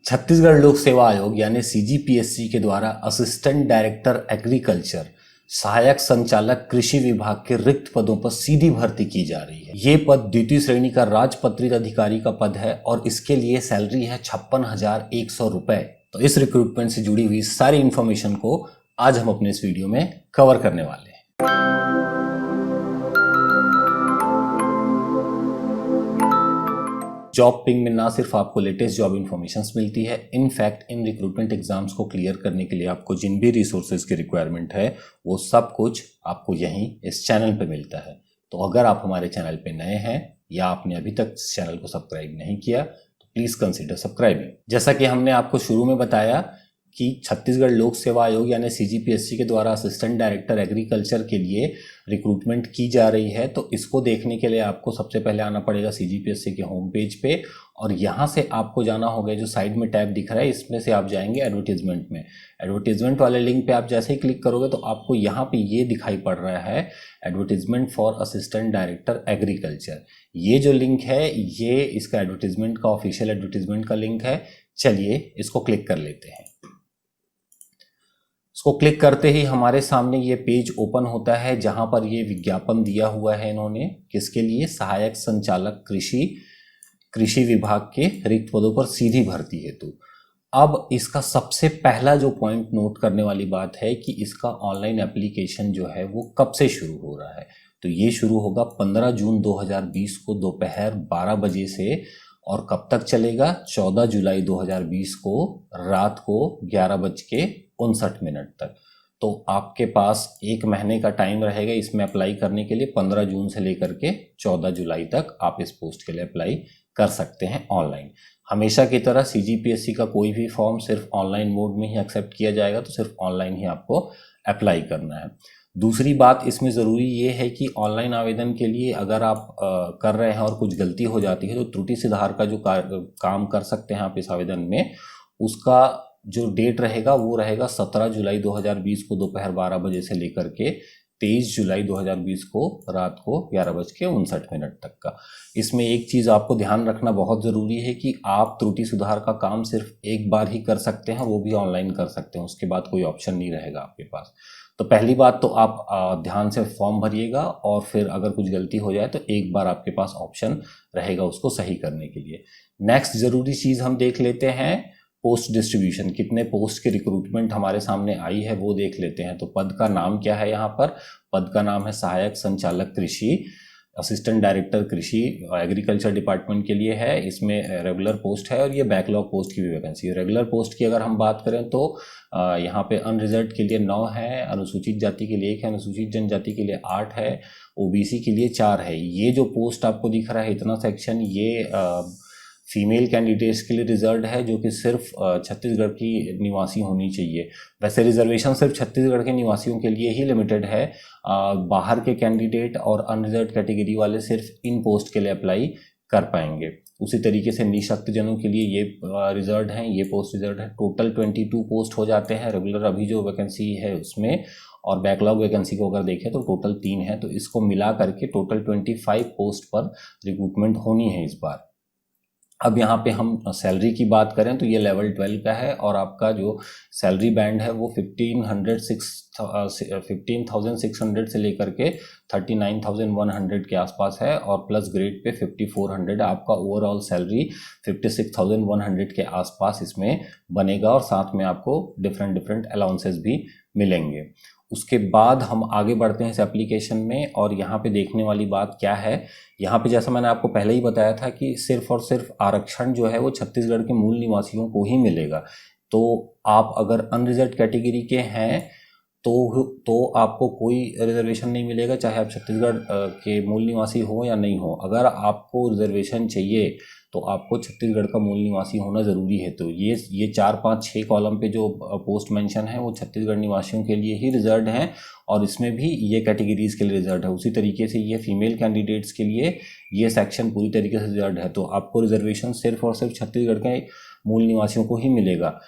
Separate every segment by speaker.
Speaker 1: छत्तीसगढ़ लोक सेवा आयोग यानी सीजीपीएससी के द्वारा असिस्टेंट डायरेक्टर एग्रीकल्चर सहायक संचालक कृषि विभाग के रिक्त पदों पर सीधी भर्ती की जा रही है। ये पद द्वितीय श्रेणी का राजपत्रित अधिकारी का पद है और इसके लिए सैलरी है 56,100 रुपए। तो इस रिक्रूटमेंट से जुड़ी हुई सारी इंफॉर्मेशन को आज हम अपने इस वीडियो में कवर करने वाले हैं। जॉब पिंग में ना सिर्फ आपको लेटेस्ट जॉब इन्फॉर्मेशंस मिलती है, इनफैक्ट इन रिक्रूटमेंट एग्जाम्स को क्लियर करने के लिए आपको जिन भी रिसोर्सेज की रिक्वायरमेंट है वो सब कुछ आपको यहीं इस चैनल पे मिलता है। तो अगर आप हमारे चैनल पे नए हैं या आपने अभी तक इस चैनल को सब्सक्राइब नहीं किया तो प्लीज़ कंसिडर सब्सक्राइबिंग। जैसा कि हमने आपको शुरू में बताया कि छत्तीसगढ़ लोक सेवा आयोग यानी सीजीपीएससी के द्वारा असिस्टेंट डायरेक्टर एग्रीकल्चर के लिए रिक्रूटमेंट की जा रही है। तो इसको देखने के लिए आपको सबसे पहले आना पड़ेगा सीजीपीएससी के होम पेज पे और यहाँ से आपको जाना होगा, जो साइड में टैब दिख रहा है इसमें से आप जाएंगे एडवर्टीजमेंट में। एडवर्टीजमेंट वाले लिंक पे आप जैसे ही क्लिक करोगे तो आपको यहाँ पे ये दिखाई पड़ रहा है advertisement for assistant director agriculture. ये जो लिंक है ये इसका एडवर्टीजमेंट का ऑफिशियल एडवर्टीजमेंट का लिंक है। चलिए इसको क्लिक कर लेते हैं। इसको क्लिक करते ही हमारे सामने ये पेज ओपन होता है जहां पर ये विज्ञापन दिया हुआ है इन्होंने किसके लिए, सहायक संचालक कृषि विभाग के रिक्त पदों पर सीधी भर्ती हेतु। अब इसका सबसे पहला जो पॉइंट नोट करने वाली बात है कि इसका ऑनलाइन एप्लीकेशन जो है वो कब से शुरू हो रहा है। तो ये शुरू होगा 15 जून 2020 को दोपहर 12 बजे से और कब तक चलेगा, 14 जुलाई 2020 को रात को 11:59 तक। तो आपके पास एक महीने का टाइम रहेगा इसमें अप्लाई करने के लिए। 15 जून से लेकर के 14 जुलाई तक आप इस पोस्ट के लिए अप्लाई कर सकते हैं ऑनलाइन। हमेशा की तरह सीजीपीएससी का कोई भी फॉर्म सिर्फ ऑनलाइन मोड में ही एक्सेप्ट किया जाएगा, तो सिर्फ ऑनलाइन ही आपको अप्लाई करना है। दूसरी बात इसमें ज़रूरी ये है कि ऑनलाइन आवेदन के लिए अगर आप कर रहे हैं और कुछ गलती हो जाती है तो त्रुटि सुधार का जो काम कर सकते हैं आप इस आवेदन में, उसका जो डेट रहेगा वो रहेगा 17 जुलाई 2020 को दोपहर 12 बजे से लेकर के 23 जुलाई 2020 को रात को 11:59 तक का। इसमें एक चीज़ आपको ध्यान रखना बहुत ज़रूरी है कि आप त्रुटि सुधार का काम सिर्फ एक बार ही कर सकते हैं, वो भी ऑनलाइन कर सकते हैं, उसके बाद कोई ऑप्शन नहीं रहेगा आपके पास। तो पहली बात तो आप ध्यान से फॉर्म भरिएगा और फिर अगर कुछ गलती हो जाए तो एक बार आपके पास ऑप्शन रहेगा उसको सही करने के लिए। नेक्स्ट ज़रूरी चीज़ हम देख लेते हैं पोस्ट डिस्ट्रीब्यूशन, कितने पोस्ट की रिक्रूटमेंट हमारे सामने आई है वो देख लेते हैं। तो पद का नाम क्या है, यहाँ पर पद का नाम है सहायक संचालक कृषि, असिस्टेंट डायरेक्टर कृषि एग्रीकल्चर डिपार्टमेंट के लिए है। इसमें रेगुलर पोस्ट है और ये बैकलॉग पोस्ट की भी वैकेंसी है। रेगुलर पोस्ट की अगर हम बात करें तो यहाँ पे अनरिजर्व्ड के लिए 9 है, अनुसूचित जाति के लिए 1 है, अनुसूचित जनजाति के लिए 8 है, ओबीसी के लिए 4 है। ये जो पोस्ट आपको दिख रहा है इतना सेक्शन, ये फीमेल कैंडिडेट्स के लिए रिजर्व है जो कि सिर्फ छत्तीसगढ़ की निवासी होनी चाहिए। वैसे रिजर्वेशन सिर्फ छत्तीसगढ़ के निवासियों के लिए ही लिमिटेड है, बाहर के कैंडिडेट और अनरिजर्व कैटेगरी वाले सिर्फ इन पोस्ट के लिए अप्लाई कर पाएंगे। उसी तरीके से निशक्तजनों के लिए ये रिजर्व हैं, ये पोस्ट रिजर्व है। टोटल 22 पोस्ट हो जाते हैं रेगुलर अभी जो वैकेंसी है उसमें, और बैकलॉग वैकेंसी को अगर देखें तो टोटल 3 है। तो इसको मिला करके टोटल 25 पोस्ट पर रिक्रूटमेंट होनी है इस बार। अब यहाँ पे हम सैलरी की बात करें तो ये लेवल 12 का है और आपका जो सैलरी बैंड है वो 15,600 से लेकर के 39,100 के आसपास है और प्लस ग्रेड पे 5,400 आपका ओवरऑल सैलरी 56,100 के आसपास इसमें बनेगा और साथ में आपको डिफरेंट अलाउंसेस भी मिलेंगे। उसके बाद हम आगे बढ़ते हैं इस एप्लीकेशन में और यहाँ पे देखने वाली बात क्या है, यहाँ पे जैसा मैंने आपको पहले ही बताया था कि सिर्फ और सिर्फ आरक्षण जो है वो छत्तीसगढ़ के मूल निवासियों को ही मिलेगा। तो आप अगर अनरिजर्व्ड कैटेगरी के हैं तो आपको कोई रिजर्वेशन नहीं मिलेगा, चाहे आप छत्तीसगढ़ के मूल निवासी हो या नहीं हो। अगर आपको रिजर्वेशन चाहिए तो आपको छत्तीसगढ़ का मूल निवासी होना ज़रूरी है। तो ये 4, 5, 6 कॉलम पे जो पोस्ट मेंशन है वो छत्तीसगढ़ निवासियों के लिए ही रिजर्व हैं और इसमें भी ये कैटेगरीज़ के लिए रिजर्व है। उसी तरीके से ये फीमेल कैंडिडेट्स के लिए ये सेक्शन पूरी तरीके से रिजर्व है। तो आपको रिजर्वेशन सिर्फ और सिर्फ छत्तीसगढ़ के मूल निवासियों को ही मिलेगा।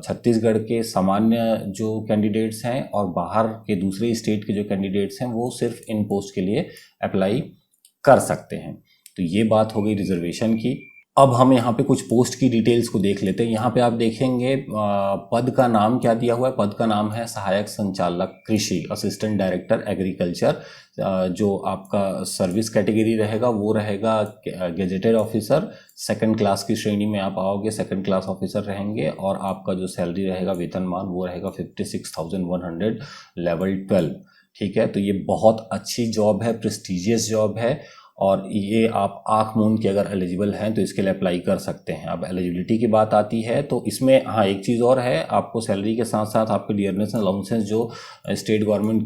Speaker 1: छत्तीसगढ़ के सामान्य जो कैंडिडेट्स हैं और बाहर के दूसरे स्टेट के जो कैंडिडेट्स हैं वो सिर्फ इन पोस्ट के लिए अप्लाई कर सकते हैं। तो ये बात हो गई रिजर्वेशन की। अब हम यहाँ पे कुछ पोस्ट की डिटेल्स को देख लेते हैं। यहाँ पे आप देखेंगे पद का नाम क्या दिया हुआ है। पद का नाम है सहायक संचालक कृषि, असिस्टेंट डायरेक्टर एग्रीकल्चर। जो आपका सर्विस कैटेगरी रहेगा वो रहेगा गेजेटेड ऑफिसर, सेकंड क्लास की श्रेणी में आप आओगे, सेकंड क्लास ऑफिसर रहेंगे। और आपका जो सैलरी रहेगा, वेतनमान, वो रहेगा 56,100 लेवल 12। ठीक है, तो ये बहुत अच्छी जॉब है, प्रेस्टिजियस जॉब है, और ये आप आँख मूंद के अगर एलिजिबल हैं तो इसके लिए अप्लाई कर सकते हैं। अब एलिजिबिलिटी की बात आती है तो इसमें हाँ एक चीज़ और है, आपको सैलरी के साथ साथ आपके डियरनेस अलाउंसेस जो स्टेट गवर्नमेंट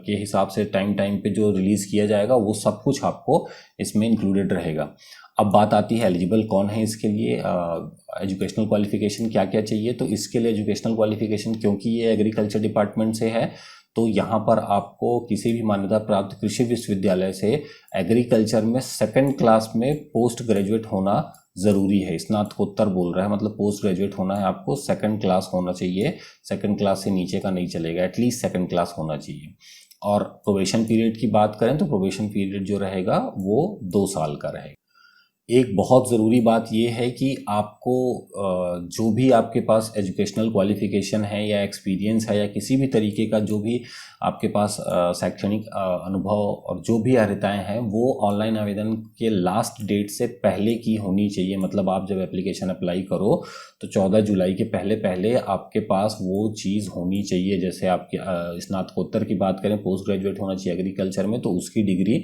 Speaker 1: के हिसाब से टाइम पे जो रिलीज़ किया जाएगा वो सब कुछ आपको इसमें इंक्लूडेड रहेगा। अब बात आती है एलिजिबल कौन है इसके लिए, एजुकेशनल क्वालिफिकेशन क्या क्या चाहिए। तो इसके लिए एजुकेशनल क्वालिफिकेशन, क्योंकि ये एग्रीकल्चर डिपार्टमेंट से है, तो यहाँ पर आपको किसी भी मान्यता प्राप्त कृषि विश्वविद्यालय से एग्रीकल्चर में सेकंड क्लास में पोस्ट ग्रेजुएट होना ज़रूरी है। स्नातकोत्तर बोल रहा है, मतलब पोस्ट ग्रेजुएट होना है आपको, सेकंड क्लास होना चाहिए, सेकंड क्लास से नीचे का नहीं चलेगा, एटलीस्ट सेकंड क्लास होना चाहिए। और प्रोबेशन पीरियड की बात करें तो प्रोबेशन पीरियड जो रहेगा वो 2 साल का रहेगा। एक बहुत ज़रूरी बात यह है कि आपको जो भी आपके पास एजुकेशनल क्वालिफिकेशन है या एक्सपीरियंस है या किसी भी तरीके का जो भी आपके पास शैक्षणिक अनुभव और जो भी अर्हताएं हैं वो ऑनलाइन आवेदन के लास्ट डेट से पहले की होनी चाहिए। मतलब आप जब एप्लीकेशन अप्लाई करो तो 14 जुलाई के पहले आपके पास वो चीज़ होनी चाहिए। जैसे आपके स्नातकोत्तर की बात करें, पोस्ट ग्रेजुएट होना चाहिए एग्रीकल्चर में, तो उसकी डिग्री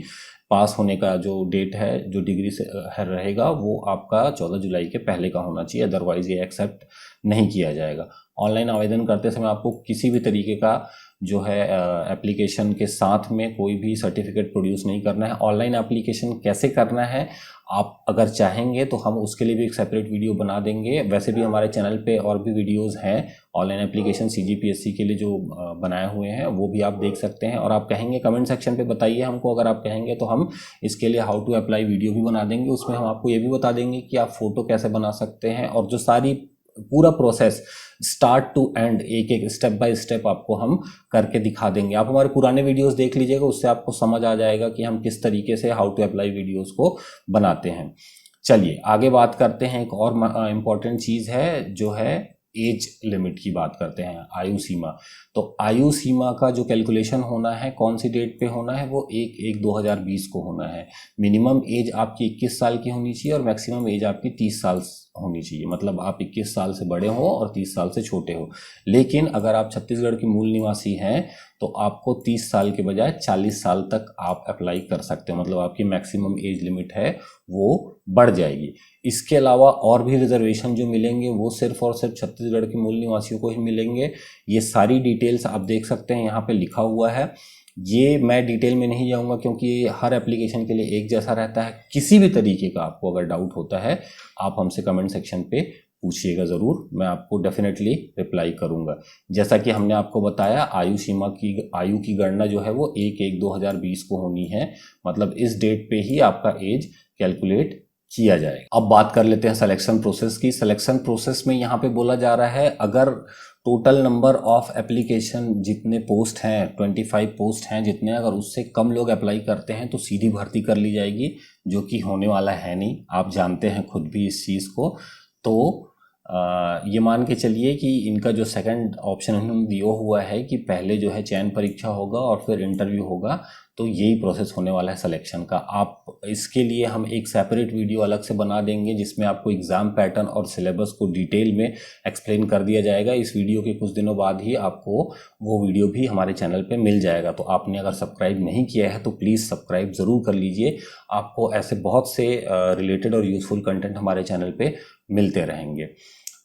Speaker 1: पास होने का जो डेट है, जो डिग्री से रहेगा, वो आपका 14 जुलाई के पहले का होना चाहिए, अदरवाइज ये एक्सेप्ट नहीं किया जाएगा। ऑनलाइन आवेदन करते समय आपको किसी भी तरीके का जो है एप्लीकेशन के साथ में कोई भी सर्टिफिकेट प्रोड्यूस नहीं करना है। ऑनलाइन एप्लीकेशन कैसे करना है आप अगर चाहेंगे तो हम उसके लिए भी एक सेपरेट वीडियो बना देंगे। वैसे भी हमारे चैनल पे और भी वीडियोस हैं ऑनलाइन एप्लीकेशन CGPSC के लिए जो बनाए हुए हैं, वो भी आप देख सकते हैं। और आप कहेंगे कमेंट सेक्शन पे बताइए हमको, अगर आप कहेंगे तो हम इसके लिए हाउ टू अप्लाई वीडियो भी बना देंगे। उसमें हम आपको ये भी बता देंगे कि आप फ़ोटो कैसे बना सकते हैं, और जो सारी पूरा प्रोसेस स्टार्ट टू एंड एक एक स्टेप बाय स्टेप आपको हम करके दिखा देंगे। आप हमारे पुराने वीडियोस देख लीजिएगा, उससे आपको समझ आ जाएगा कि हम किस तरीके से हाउ टू अप्लाई वीडियोस को बनाते हैं। चलिए आगे बात करते हैं। एक और इम्पॉर्टेंट चीज़ है जो है एज लिमिट की बात करते हैं, आयु सीमा। तो आयु सीमा का जो कैलकुलेशन होना है, कौन सी डेट पे होना है, वो 1/1/2020 को होना है। मिनिमम एज आपकी 21 साल की होनी चाहिए और मैक्सिमम एज आपकी 30 साल होनी चाहिए। मतलब आप 21 साल से बड़े हो और 30 साल से छोटे हो। लेकिन अगर आप छत्तीसगढ़ के मूल निवासी हैं तो आपको 30 साल के बजाय 40 साल तक आप अप्लाई कर सकते हो। मतलब आपकी मैक्सिमम एज लिमिट है वो बढ़ जाएगी। इसके अलावा और भी रिजर्वेशन जो मिलेंगे वो सिर्फ और सिर्फ छत्तीसगढ़ के मूल निवासियों को ही मिलेंगे। ये सारी डिटेल्स आप देख सकते हैं, यहाँ पे लिखा हुआ है। ये मैं डिटेल में नहीं जाऊँगा क्योंकि ये हर एप्लीकेशन के लिए एक जैसा रहता है। किसी भी तरीके का आपको अगर डाउट होता है आप हमसे कमेंट सेक्शन पे पूछिएगा ज़रूर, मैं आपको डेफिनेटली रिप्लाई करूँगा। जैसा कि हमने आपको बताया, आयु की गणना जो है वो 1/1/2020 को होनी है। मतलब इस डेट पे ही आपका एज कैलकुलेट किया जाएगा। अब बात कर लेते हैं सिलेक्शन प्रोसेस की। सिलेक्शन प्रोसेस में यहाँ पे बोला जा रहा है, अगर टोटल नंबर ऑफ एप्लीकेशन जितने पोस्ट हैं 25 पोस्ट हैं जितने, अगर उससे कम लोग अप्लाई करते हैं तो सीधी भर्ती कर ली जाएगी, जो कि होने वाला है नहीं। आप जानते हैं खुद भी इस चीज़ को। तो ये मान के चलिए कि इनका जो सेकंड ऑप्शन इन्होंने दिया हुआ है कि पहले जो है चयन परीक्षा होगा और फिर इंटरव्यू होगा, तो यही प्रोसेस होने वाला है सिलेक्शन का। आप इसके लिए हम एक सेपरेट वीडियो अलग से बना देंगे जिसमें आपको एग्ज़ाम पैटर्न और सिलेबस को डिटेल में एक्सप्लेन कर दिया जाएगा। इस वीडियो के कुछ दिनों बाद ही आपको वो वीडियो भी हमारे चैनल पे मिल जाएगा। तो आपने अगर सब्सक्राइब नहीं किया है तो प्लीज़ सब्सक्राइब ज़रूर कर लीजिए। आपको ऐसे बहुत से रिलेटेड और यूज़फुल कंटेंट हमारे चैनल पर मिलते रहेंगे।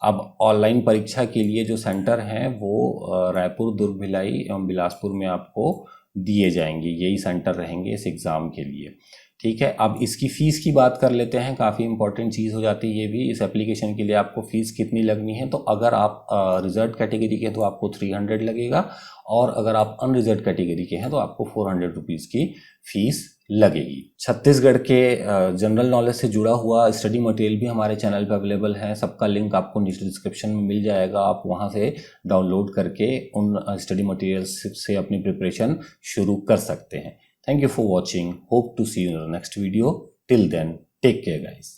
Speaker 1: अब ऑनलाइन परीक्षा के लिए जो सेंटर हैं वो रायपुर, दुर्ग, भिलाई एवं बिलासपुर में आपको दिए जाएंगे। यही सेंटर रहेंगे इस एग्ज़ाम के लिए। ठीक है, अब इसकी फ़ीस की बात कर लेते हैं। काफ़ी इंपॉर्टेंट चीज़ हो जाती है ये भी। इस एप्लीकेशन के लिए आपको फ़ीस कितनी लगनी है, तो अगर आप रिजर्व कैटेगरी के हैं तो आपको 300 लगेगा, और अगर आप अनरिजर्व कैटेगरी के हैं तो आपको 400 रुपीज़ की फ़ीस लगेगी। छत्तीसगढ़ के जनरल नॉलेज से जुड़ा हुआ स्टडी मटेरियल भी हमारे चैनल पर अवेलेबल है। सबका लिंक आपको नीचे डिस्क्रिप्शन में मिल जाएगा। आप वहां से डाउनलोड करके उन स्टडी मटेरियल्स से अपनी प्रिपरेशन शुरू कर सकते हैं। Thank you for watching. Hope to see you in the next video. Till then, take care guys.